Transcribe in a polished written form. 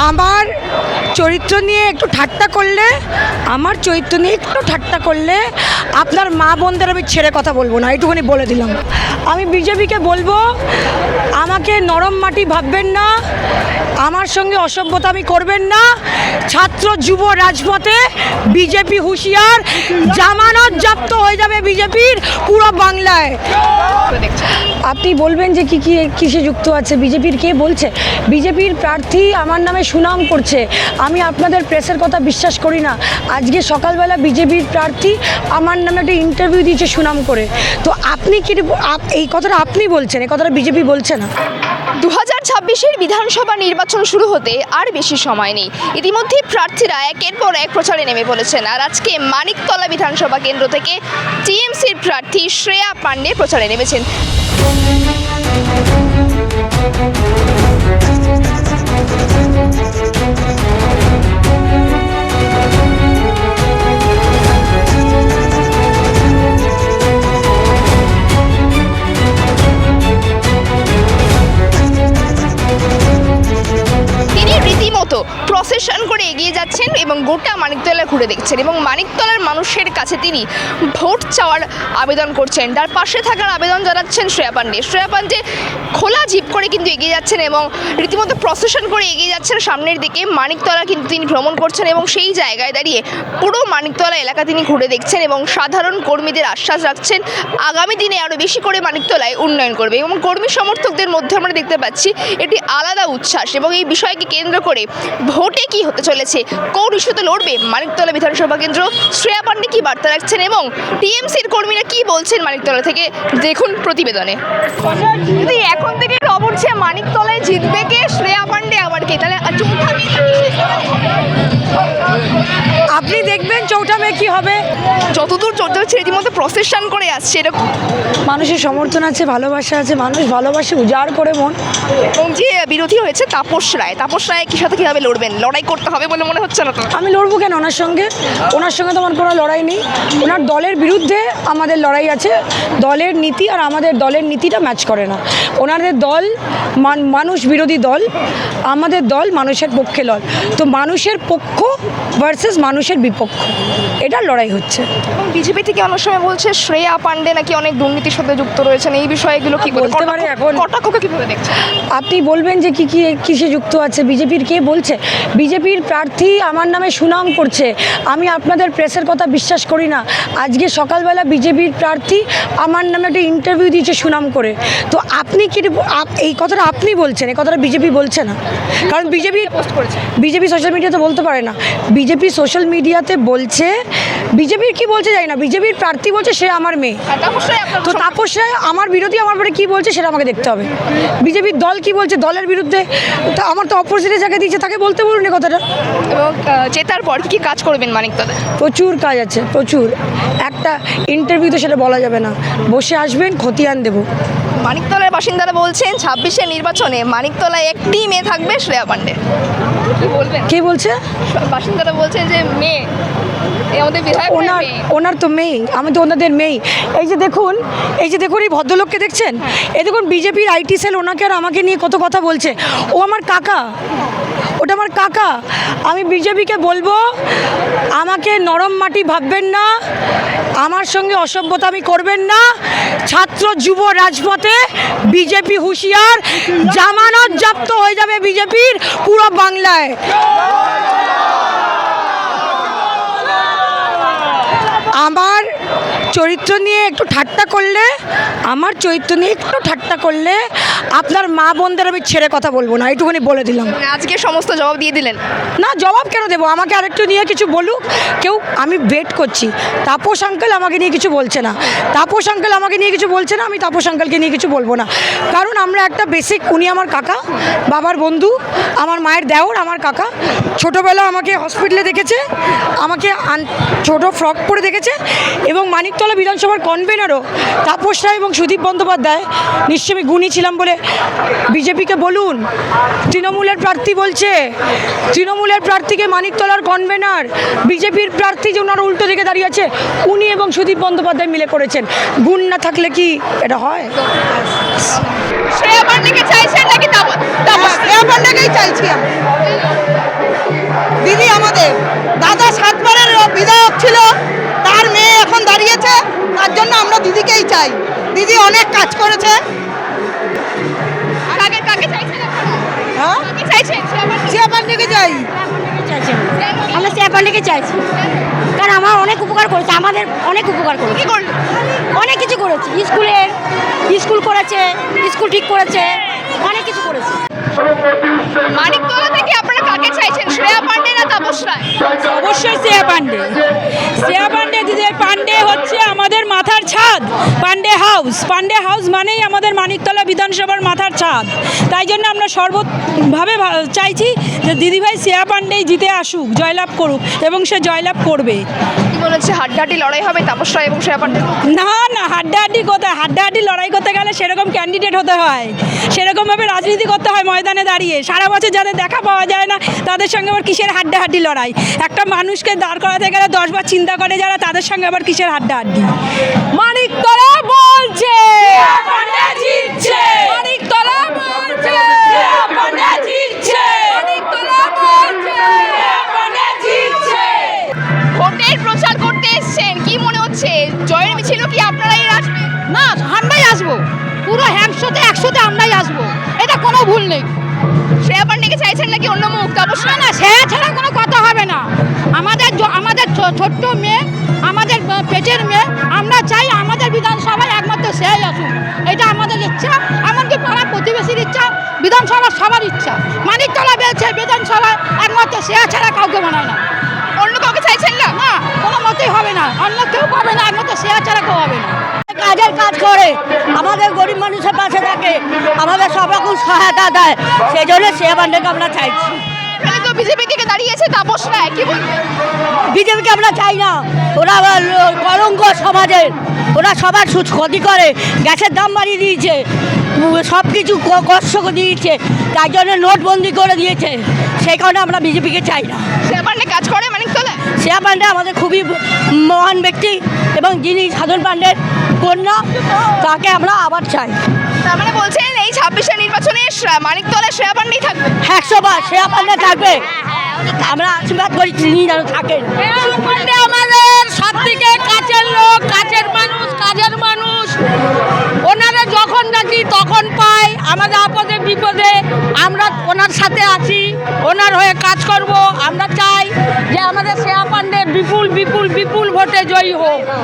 আমার চরিত্র নিয়ে একটু ঠাট্টা করলে আপনার মা বোনদের আমি ছেড়ে কথা বলবো না, এইটুকুনি বলে দিলাম। আমি বিজেপিকে বলবো, আমাকে নরম মাটি ভাববেন না, আমার সঙ্গে অসভ্যতামি করবেন না। ছাত্র যুব রাজপথে বিজেপি হুঁশিয়ার, জামানত জব্দ হয়ে যাবে বিজেপির পুরো বাংলায়। আপনি বলবেন যে কিসে যুক্ত আছে, বিজেপির কে বলছে? বিজেপির প্রার্থী আমার নামে সুনাম করছে, আমি আপনাদের প্রেসের কথা বিশ্বাস করি না। আজকে সকালবেলা বিজেপির প্রার্থী আমার নামে একটা ইন্টারভিউ দিয়েছে সুনাম করে। তো আপনি কি এই কথাটা আপনি বলছেন, এই কথাটা বিজেপি বলছে না। 2026-এর বিধানসভা নির্বাচন শুরু হতে আর বেশি সময় নেই। ইতিমধ্যে প্রার্থীরা একের পর এক প্রচারে নেমে পড়েছেন। আর আজকে মানিকতলা বিধানসভা কেন্দ্র থেকে টিএমসির প্রার্থী শ্রেয়া পাণ্ডে প্রচারে নেমেছেন। রীতিমতো প্রসেশন করে এগিয়ে যাচ্ছেন এবং গোটা মানিকতলা ঘুরে দেখছেন এবং মানিকতলার মানুষের কাছে তিনি ভোট চাওয়ার আবেদন করছেন। তার পাশে থাকার আবেদন জানাচ্ছেন শ্রেয়া পাণ্ডে খোলা জিপ করে কিন্তু এগিয়ে যাচ্ছেন এবং রীতিমতো প্রসেশন করে এগিয়ে যাচ্ছেন সামনের দিকে। মানিকতলা কিন্তু তিনি ভ্রমণ করছেন এবং সেই জায়গায় দাঁড়িয়ে পুরো মানিকতলা এলাকা তিনি ঘুরে দেখছেন এবং সাধারণ কর্মীদের আশ্বাস রাখছেন আগামী দিনে আরও বেশি করে মানিকতলায় উন্নয়ন করবে। এবং কর্মী সমর্থকদের মধ্যে আমরা দেখতে পাচ্ছি এটি আলাদা উচ্ছ্বাস এবং এই বিষয়কে কেন্দ্র করে ভোটে কি হতে চলেছে, কোন ইস্যুতে লড়বে মানিকতলা বিধানসভা কেন্দ্র, শ্রেয়া পাণ্ডে কি বার্তা রাখছেন এবং টিএমসির কর্মীরা কি বলছেন মানিকতলা থেকে, দেখুন প্রতিবেদনে। যদি এখন থেকে খবর ছে মানিকতলায় জিতবে কে, শ্রেয়া পাণ্ডে আবার কে, তাহলে আপনি দেখবেন চৌঠা মে কি হবে। যতদূর চলতে হচ্ছে রীতিমতো প্রসেশন করে আসছে, এরকম মানুষের সমর্থন আছে, ভালোবাসা আছে, মানুষ ভালোবাসে উজাড় করে মন। এবং যে বিরোধী হয়েছে তাপস রায় কি সাথে কীভাবে লড়বেন, লড়াই করতে হবে বলে মনে হচ্ছে না তো? আমি লড়বো কেন ওনার সঙ্গে তো আমার কোনো লড়াই নেই। ওনার দলের বিরুদ্ধে আমাদের লড়াই আছে। দলের নীতি আর আমাদের দলের নীতিটা ম্যাচ করে না। ওনাদের দল মানুষ বিরোধী দল, আমাদের দল মানুষের পক্ষে লড়। তো মানুষের পক্ষ ভার্সেস মানুষের বিপক্ষ, এটার লড়াই হচ্ছে। এবং বিজেপি থেকে অনেক সময় বলছে শ্রেয়া পাণ্ডে নাকি অনেক দুর্নীতির সাথে যুক্ত রয়েছেন, এই বিষয়গুলো কি বলতে পারে? এখন কটাক্ষকে কীভাবে দেখছেন আপনি বলবেন যে কিসে যুক্ত আছে, বিজেপির কে বলছে? বিজেপির প্রার্থী আমার নামে সুনাম করছে, আমি আপনাদের প্রেসের কথা বিশ্বাস করি না। আজকে সকালবেলা বিজেপির প্রার্থী আমার নামে একটা ইন্টারভিউ দিয়েছে সুনাম করে। তো আপনি কি এই কথাটা আপনি বলছেন, এই কথাটা বিজেপি বলছে না। কারণ বিজেপি সোশ্যাল মিডিয়াতে বলতে পারে না। বিজেপি সোশ্যাল মিডিয়াতে বলছে, বিজেপির কি বলছে জানি না, বিজেপির প্রার্থী বলছে সে আমার মেয়ে। তো তাপস রায় আমার বিরোধী, আমার পরে কী বলছে সেটা আমাকে দেখতে হবে। বিজেপির দল কি বলছে, দলের বিরুদ্ধে তো আমার তো অপোজিটে যাকে দিয়েছে তাকে বলতে বলুন এই কথাটা। এবং জেতার পর কি কাজ করবেন মানিকতলায়? প্রচুর কাজ আছে, প্রচুর। একটা ইন্টারভিউতে সেটা বলা যাবে না, বসে আসবেন খতিয়ান দেবো। মানিকতলার বাসিন্দারা বলছেন 26-এর নির্বাচনে মানিকতলায় একটি মেয়ে থাকবে, শ্রেয়া পাণ্ডে। কি বলবেন? কে বলছে? বাসিন্দারা বলছেন যে মেয়ে, আমাদের বিধায়ক ওনার তো মেয়ে, আমি তো ওনাদের মেয়ে। এই যে দেখুন এই ভদ্রলোককে দেখছেন, এই দেখুন বিজেপির আইটি সেল ওনাকে আর আমাকে নিয়ে কত কথা বলছে। ও আমার কাকা, ওটা আমার কাকা। আমি বিজেপিকে বলবো, আমাকে নরম মাটি ভাববেন না, আমার সঙ্গে অসভ্যতামি করবেন না। ছাত্র যুব রাজপথে বিজেপি হুঁশিয়ার, জামানত জব্দ হয়ে যাবে বিজেপির পুরো বাংলায়। আমার চরিত্র নিয়ে একটু ঠাট্টা করলে আপনার মা বোনদের আমি ছেড়ে কথা বলবো না, এইটুকুনি বলে দিলাম। আজকে সমস্ত জবাব দিয়ে দিলেন? না, জবাব কেন দেবো? আমাকে আরেকটু নিয়ে কিছু বলুক কেউ, আমি ওয়েট করছি। তাপস আঙ্কেল আমাকে নিয়ে কিছু বলছে না, আমি তাপস আঙ্কেলকে নিয়ে কিছু বলবো না। কারণ আমরা একটা বেসিক, উনি আমার কাকা, বাবার বন্ধু, আমার মায়ের দেওর, আমার কাকা। ছোটোবেলা আমাকে হসপিটালে দেখেছে, আমাকে ছোটো ফ্রক পরে দেখেছে। এবং মানিকতলা বিধানসভার কনভেনারও তাপস রায় এবং সুদীপ বন্দ্যোপাধ্যায়, নিশ্চয়ই আমি গুণী ছিলাম বলে। বিজেপিকে বলুন, তৃণমূলের প্রার্থী বলছে, তৃণমূলের প্রার্থীকে মানিকতলার কনভেনার, বিজেপির প্রার্থী যে ওনার উল্টো দিকে দাঁড়িয়ে আছে উনি এবং সুদীপ বন্দ্যোপাধ্যায় মিলে করেছেন। গুণ না থাকলে কি এটা হয়? শ্রেয়া পাণ্ডেকে চাইছেন নাকি? শ্রেয়া পাণ্ডেকেই চাইছি আমি। চাই। দিদি অনেক কাজ করেছে। কাকে কাকে চাইছেন আপনারা? হ্যাঁ, কাকে চাইছেন? শ্রেয়া পান্ডেকে চাই। আমরা শ্রেয়া পান্ডেকে চাইছি, কারণ আমার অনেক উপকার করেছে, আমাদের অনেক উপকার কি করেছে, করলো? অনেক কিছু করেছে। স্কুল করেছে, স্কুল ঠিক করেছে, অনেক কিছু করেছে। মানিকতলা থেকে আপনারা কাকে চাইছেন, শ্রেয়া পান্ডে না তাপস রায়? অবশ্যই শ্রেয়া পান্ডে। শ্রেয়া পান্ডে দিদির, পান্ডে হচ্ছে আমাদের মাথার ছাদ। পান্ডে হাউস মানেই আমাদের মানিকতলা বিধানসভার মাথার ছাদ। তাই জন্য আমরা সর্বভাবে চাইছি যে দিদিভাই শ্রেয়া পান্ডেই জিতে আসুক, জয়লাভ করুক, এবং সে জয়লাভ করবে। কি মনে হচ্ছে হাড্ডাহাড্ডি লড়াই হবে তাপস রায় এবং শ্রেয়া পান্ডে? না, হাড্ডাহাড্ডি কোথায়? হাড্ডাহাড্ডি লড়াই করতে গেলে সেরকম ক্যান্ডিডেট হতে হয়, সেরকমভাবে রাজনীতি করতে হয় ময়দানে দাঁড়িয়ে। সারা বছর যাদের দেখা পাওয়া যায় না তাদের সঙ্গে আবার কিসের হাড্ডাহাড্ডি লড়াই? একটা মানুষকে দাঁড় করাতে গেলে 10 বার চিন্তা করে যারা, তাদের সঙ্গে আবার কিসের হাড্ডাহাড্ডি? মানিকতলা বলছে মানিকতলা বলছে মানিকতলা বলছে ভোটের প্রচার করতে এসেছেন, কি মনে হচ্ছে জয়ের মিছিল কি আপনারাই আসবেন? না, আমরাই আসবো, পুরো 100তে আমরাই আসবো, এটা কোনো ভুল নেই। শ্রেয়া পান্ডেকে চাইছেন নাকি অন্য মুখ তাপস রায়? না, সে ছাড়া কোনো কথা হবে না। আমাদের ছোট্ট মেয়ে, আমাদের পেটের মেয়ে, আমরা চাই আমাদের বিধানসভায় একমাত্র সেই আসুক, এটা আমাদের ইচ্ছা, এমনকি পাড়া প্রতিবেশীর ইচ্ছা, বিধানসভার সবার ইচ্ছা। মানিকতলা বেলছে বিধানসভায় একমাত্র সে ছাড়া কাউকে মানায় না। অন্য কাউকে চাইছেন না? না, কোনো মতেই হবে না, অন্য কেউ পাবে না, একমাত্র সে ছাড়া কেউ হবে না। কাজের কাজ করে, আমাদের গরিব মানুষের পাশে থাকে, আমাদের সব রকম সহায়তা দেয়, সেই জন্য শ্রেয়া পান্ডেকে আমরা চাইছি। এখানে তো বিজেপি থেকে দাঁড়িয়েছে তাপস রায়, কি বলবেন? বিজেপিকে আমরা চাই না, ওরা কলঙ্ক সমাজের, ওরা সবার ক্ষতি করে, গ্যাসের দাম বাড়িয়ে দিয়েছে, সব কিছু কষ্ট দিয়েছে, তাই জন্য নোটবন্দি করে দিয়েছে, সেই কারণে আমরা বিজেপিকে চাই না। শ্রেয়া পান্ডে কাজ করে মানিকতলায়? শ্রেয়া পান্ডে আমাদের খুবই মহান ব্যক্তি, এবং যিনি সাধন পান্ডের কন্যা, তাকে আমরা আবার চাই। তার মানে বলছেন এই 26-এর নির্বাচনে মানিকতলায় শ্রেয়া পান্ডেই থাকবে? 100 বার শ্রেয়া পান্ডে থাকবে, আমরা আশীর্বাদ করি তিনি যেন থাকেন। পান্ডে আমাদের সব থেকে কাছের লোক, কাছের মানুষ, ওনারা যখন ডাকি তখন পাই, আমাদের আপদে বিপদে আমরা ওনার সাথে আছি, ওনার হয়ে কাজ করব। আমরা চাই যে আমাদের শ্রেয়া পান্ডে বিপুল ভোটে জয়ী হোক।